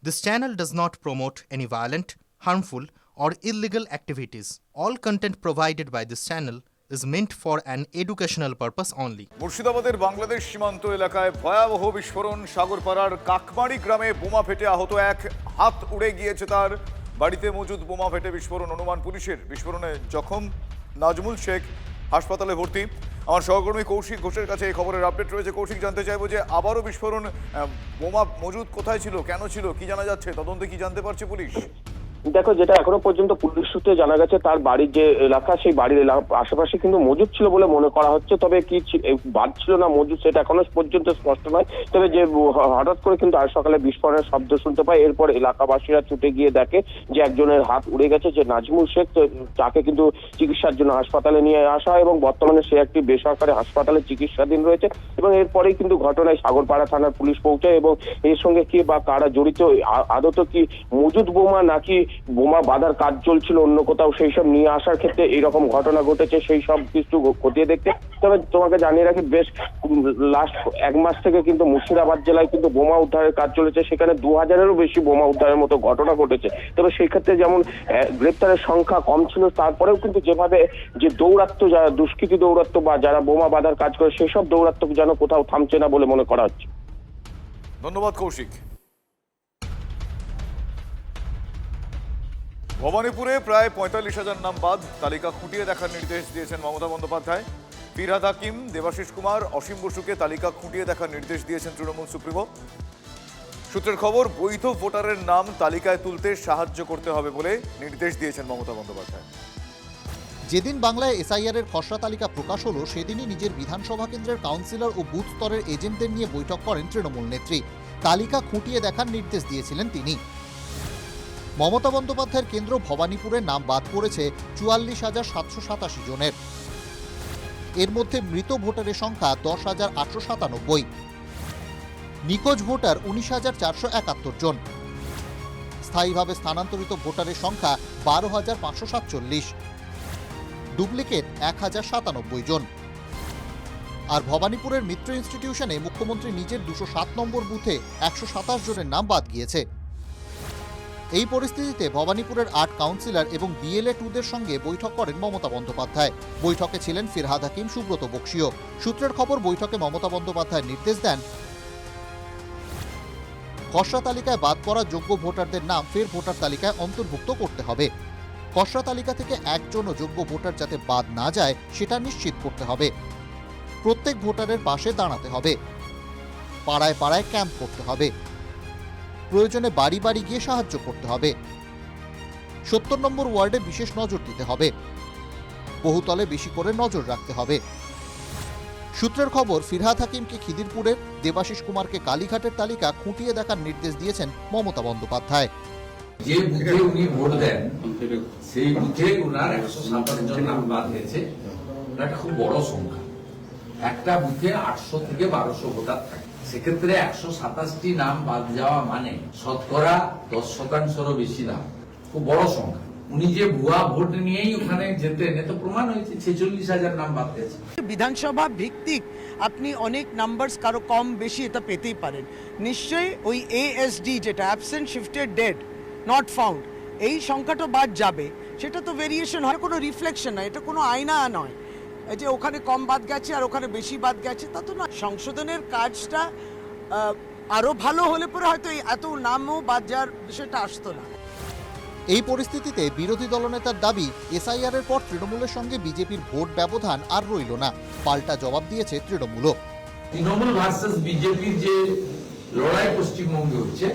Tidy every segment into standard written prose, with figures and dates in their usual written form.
This channel does not promote any violent, harmful, or illegal activities. All content provided by this channel is meant for an educational purpose only. মুর্শিদাবাদের বাংলাদেশ সীমান্ত এলাকায় ভয়াবহ বিস্ফোরণ। সাগরপাড়ার কাকমারি গ্রামে বোমা ফেটে আহত এক, হাত উড়ে গিয়েছে তার। বাড়িতে মজুদ বোমা ফেটে বিস্ফোরণ অনুমান পুলিশের। বিস্ফোরণে জখম নাজমুল শেখ, হাসপাতালে ভর্তি। আমার সহকর্মী কৌশিক ঘোষের কাছে এই খবরের আপডেট রয়েছে। কৌশিক, জানতে চাইবো যে আবারও বিস্ফোরণ, বোমা মজুদ কোথায় ছিল, কেন ছিল, কি জানা যাচ্ছে, তদন্তে কি জানতে পারছে পুলিশ? দেখো, যেটা এখনো পর্যন্ত পুলিশ সূত্রে জানা গেছে, তার বাড়ির যে এলাকা, সেই বাড়ির আশেপাশে কিন্তু মজুদ ছিল বলে মনে করা হচ্ছে। তবে কি বাদ ছিল না মজুদ, সেটা এখনো পর্যন্ত স্পষ্ট নয়। তবে যে হঠাৎ করে কিন্তু আজ সকালে বিস্ফোরণের শব্দ শুনতে পায়, এরপর এলাকাবাসীরা ছুটে গিয়ে দেখে যে একজনের হাত উড়ে গেছে, যে নাজমুল শেখ। তাকে কিন্তু চিকিৎসার জন্য হাসপাতালে নিয়ে আসা হয় এবং বর্তমানে সে একটি বেসরকারি হাসপাতালে চিকিৎসাধীন রয়েছে। এবং এরপরেই কিন্তু ঘটনায় সাগরপাড়া থানার পুলিশ পৌঁছায় এবং এর সঙ্গে কি বা কারা জড়িত, আদত কি মজুদ বোমা নাকি বোমা বাঁধার কাজ চলছিল অন্য কোথাও, সেই সব নিয়ে আসার ক্ষেত্রে এইরকম ঘটনা ঘটেছে, সেই সব কিছু খতিয়ে দেখতে। তবে তোমাকে জানিয়ে রাখি, বেশ লাস্ট এক মাস থেকে কিন্তু মুর্শিদাবাদ জেলায় কিন্তু বোমা উদ্ধারের কাজ চলেছে। সেখানে 2000-এরও বেশি বোমা উদ্ধারের মতো ঘটনা ঘটেছে। তবে সেই ক্ষেত্রে যেমন গ্রেপ্তারের সংখ্যা কম ছিল, তারপরেও কিন্তু যেভাবে যে দৌরাত্ম্য, যারা দুষ্কৃতী দৌরাত্ম্য বা যারা বোমা বাঁধার কাজ করে, সেসব দৌরাত্ম্য যেন কোথাও থামছে না বলে মনে করা হচ্ছে। ধন্যবাদ কৌশিক। ভবানীপুরে প্রায় 45,000 নাম বাদ, তালিকা খুঁটিয়ে দেখার নির্দেশ দিয়েছেন মমতা বন্দ্যোপাধ্যায়। ফিরহাদ হাকিম, দেবাশিস কুমার, অসীম বসুকে তালিকা খুঁটিয়ে দেখার নির্দেশ দিয়েছেন তৃণমূল সুপ্রিমো। সূত্রের খবর, বৈধ ভোটারের নাম তালিকায় তুলতে সাহায্য করতে হবে বলে নির্দেশ দিয়েছেন মমতা বন্দ্যোপাধ্যায়। যেদিন বাংলায় এসআইআর এর খসড়া তালিকা প্রকাশ হলো, সেদিনই নিজের বিধানসভা কেন্দ্রের কাউন্সিলর ও বুথ স্তরের এজেন্টদের নিয়ে বৈঠক করেন তৃণমূল নেত্রী। তালিকা খুঁটিয়ে দেখার নির্দেশ দিয়েছিলেন তিনি। মমতা বন্দ্যোপাধ্যায়ের কেন্দ্র ভবানীপুরের নাম বাদ পড়েছে 44,787 জনের। এর মধ্যে মৃত ভোটারের সংখ্যা 10,897, নিখোঁজ ভোটার 19,471 জন, স্থায়ীভাবে স্থানান্তরিত ভোটারের সংখ্যা 12,547, ডুপ্লিকেট 1,097 জন। আর ভবানীপুরের মিত্র ইনস্টিটিউশনে মুখ্যমন্ত্রী নিজের 207 নম্বর বুথে 127 জনের নাম বাদ গিয়েছে। এই পরিস্থিতিতে ভবানীপুরের 8 কাউন্সিলর এবং বিএলএ 2দের সঙ্গে বৈঠক করেন মমতা বন্দ্যোপাধ্যায়। বৈঠকে ছিলেন ফিরহাদ হাকিম, সুব্রত বক্সীও। সূত্রের খবর, বৈঠকে মমতা বন্দ্যোপাধ্যায় নির্দেশ দেন, খসড়া তালিকায় বাদ পড়া যোগ্য ভোটারদের নাম ফের ভোটার তালিকায় অন্তর্ভুক্ত করতে হবে। খসড়া তালিকা থেকে একজনও যোগ্য ভোটার যাতে বাদ না যায়, সেটা নিশ্চিত করতে হবে। প্রত্যেক ভোটারের পাশে দাঁড়াতে হবে, পাড়ায় পাড়ায় ক্যাম্প করতে হবে, প্রয়োজনে বাড়ি বাড়ি গিয়ে সাহায্য করতে হবে। 70 নম্বর ওয়ার্ডে বিশেষ নজর দিতে হবে, বহুতলে বেশি করে নজর রাখতে হবে। সূত্রের খবর, ফিরহাদ হাকিমকে খিদিরপুরের, দেবাশিস কুমারকে কালীঘাটের তালিকা খুঁটিয়ে দেখার নির্দেশ দিয়েছেন মমতা বন্দ্যোপাধ্যায়। যে বুথে উনি ভোট দেন, সেই বুথে ওনার 127 জন নাম বাদ হয়েছে। এটা খুব বড় সংখ্যা। একটা বুথে 800 থেকে 1200 ভোটার থাকে, সেক্ষেত্রে 127টি নাম বাদ যাওয়া মানে শতকরা 10%-রও বেশি নাম। খুব বড় সংখ্যা। উনি যে ভুয়া ভোট নিয়েই ওখানে যেতেন, এত প্রমাণ হয়েছে 46,000 নাম বাদ গেছে। বিধানসভা ভিত্তিক আপনি অনেক নাম্বারস, কারো কম বেশি এটা পেতেই পারেন। নিশ্চয়ই ওই ASD, যেটা absent shifted dead not found, এই সংখ্যাটা বাদ যাবে। সেটা তো ভেরিয়েশন হয়, কোনো রিফ্লেকশন নয়, এটা কোনো আয়না নয় যে ওখানে কম বাদ গেছে আর ওখানে বেশি বাদ গেছে, তা তো না। সংশোধনের কাজটা আরো ভালো হলে পরে হয়তো এত নামও বাদ যাওয়ার বিষয়টা আসতো না। এই পরিস্থিতিতে বিরোধী দলনেতার দাবি, এসআইআর এর পর তৃণমূলের সঙ্গে বিজেপির ভোট ব্যবধান আর রইল না। পাল্টা জবাব দিয়েছে তৃণমূলও। তৃণমূল ভার্সেস বিজেপির যে লড়াই পশ্চিমবঙ্গে হচ্ছে,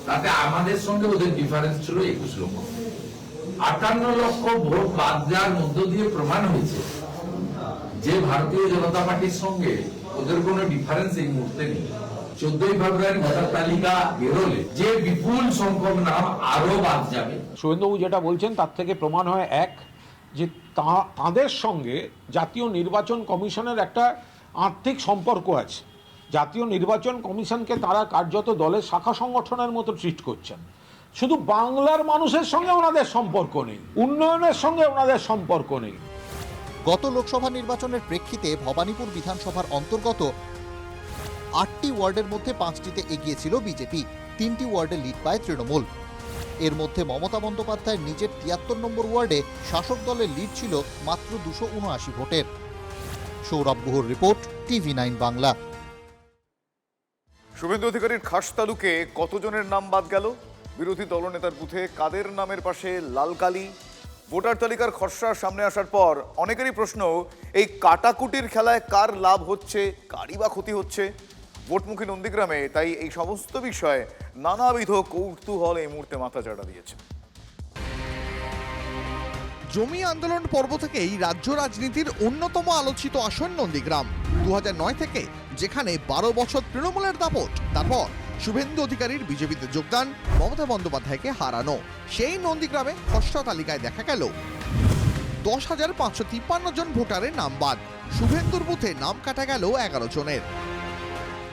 তাতে আমাদের সঙ্গে ওদের ডিফারেন্স ছিল 21 লক্ষ। 58 লক্ষ ভোট বাদ যাওয়ার মধ্য দিয়ে প্রমাণ হয়েছে যে ভারতীয় জনতা পার্টির সঙ্গে ওদের কোনো ডিফারেন্স এই মুহূর্তে নেই। 14ই ফেব্রুয়ারি ভোটার তালিকা বেরোলে যে বিপুল সংখ্যক নাম আরো বাদ যাবে। শুভেন্দুবাবু যেটা বলছেন তার থেকে প্রমাণ হয়, এক, যে তাদের সঙ্গে জাতীয় নির্বাচন কমিশনের একটা আর্থিক সম্পর্ক আছে। জাতীয় নির্বাচন কমিশনকে তারা কার্যত দলের শাখা সংগঠনের মতো ট্রিট করছেন। শুধু বাংলার মানুষের সঙ্গে ওনাদের সম্পর্ক নেই, উন্নয়নের সঙ্গে ওনাদের সম্পর্ক নেই। গত লোকসভা নির্বাচনের প্রেক্ষিতে ভবানীপুর বিধানসভার অন্তর্গত 8টি ওয়ার্ডের মধ্যে 5টিতে এগিয়ে ছিল বিজেপি, 3টি ওয়ার্ডে লিড পায় তৃণমূল। এর মধ্যে মমতা বন্দ্যোপাধ্যায়ের নিজের 73 নম্বর ওয়ার্ডে শাসক দলের লিড ছিল মাত্র 279 ভোটের। সৌরভ গুহর রিপোর্ট, TV9 বাংলা। শুভেন্দু অধিকারীর খাস তালুকে কতজনের নাম বাদ গেল? বিরোধী দলনেতার বুথে কাদের নামের পাশে লাল কালি? ভোটার তালিকার খসড়া সামনে আসার পর অনেকেরই প্রশ্ন, এই কাটাকুটির খেলায় কার লাভ হচ্ছে, কারই বা ক্ষতি হচ্ছে? ভোটমুখী নন্দীগ্রামে তাই এই সমস্ত বিষয়ে নানাবিধ কৌতূহল এই মুহূর্তে মাথা চাড়া দিয়েছে। জমি আন্দোলন পর্ব থেকেই রাজ্য রাজনীতির অন্যতম আলোচিত আসন নন্দীগ্রাম। 2009 থেকে যেখানে 12 বছর তৃণমূলের দাপট, তারপর শুভেন্দু অধিকারীর বিজেপিতে যোগদান, মমতা বন্দ্যোপাধ্যায়কে হারানো। সেই নন্দীগ্রামে খসড়া তালিকায় দেখা গেল 10,553 জন ভোটারের নাম বাদ। শুভেন্দুর বুথে নাম কাটা গেল 11 জনের।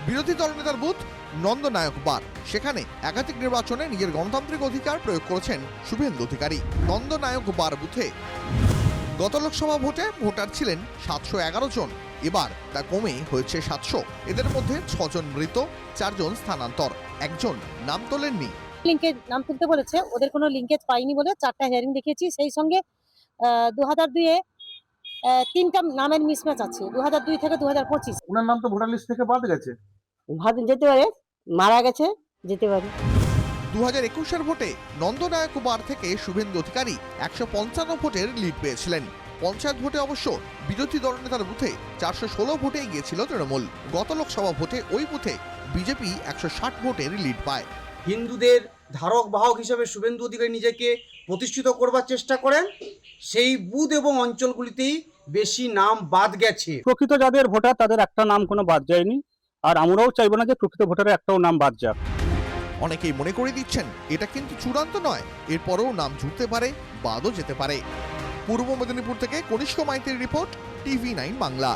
বিরোধী দলনেতার বুথ নন্দনায়ক বার, সেখানে একাধিক নির্বাচনে নিজের গণতান্ত্রিক অধিকার প্রয়োগ করেছেন শুভেন্দু অধিকারী। নন্দনায়ক বার বুথে গত লোকসভা ভোটে ভোটার ছিলেন 711 জন, এবার তা কমে হয়েছে 700। এদের মধ্যে 6 জন মৃত, 4 জন স্থানান্তর, 1 জন নাম তোলেননি। লিঙ্কেজ নাম তুলতে বলেছে, ওদের কোনো লিঙ্কেজ পাইনি বলে 4টা হিয়ারিং দেখিয়েছি। সেই সঙ্গে 2002-এ 3টা নামের মিসম্যাচ আছে, 2002 থেকে 2025। ওনার নাম তো ভোটার লিস্ট থেকে বাদ গেছে। ভাত যেতে পারে, মারা গেছে, যেতে পারে। 2021-এর ভোটে নন্দনায়ক বার থেকে শুভেন্দু অধিকারী 155 ভোটের লিড পেয়েছিলেন। পঞ্চায়েত ভোটে অবশ্য বিরোধী দলনেতার বুথে 416 ভোটে এগিয়েছিল তৃণমূল। গত লোকসভা ভোটে ওই বুথে বিজেপি 160 ভোটের লিড পায়। হিন্দুদের ধারক বাহক হিসেবে শুভেন্দু অধিকারী নিজেকে প্রতিষ্ঠিত করবার চেষ্টা করেন, সেই বুথ এবং অঞ্চলগুলিতেই বেশি নাম বাদ গেছে। প্রকৃত যাদের ভোটার তাদের একটা নাম কোনো বাদ যায়নি, আর আমরাও চাইবো না যে প্রকৃত ভোটারের একটাও নাম বাদ যাক। অনেকেই মনে করে দিচ্ছেন এটা কিন্তু চূড়ান্ত নয়, এরপরেও নাম জুড়তে পারে, বাদও যেতে পারে। পূর্ব মেদিনীপুর থেকে কনিষ্ক মাইতির রিপোর্ট, TV9 বাংলা।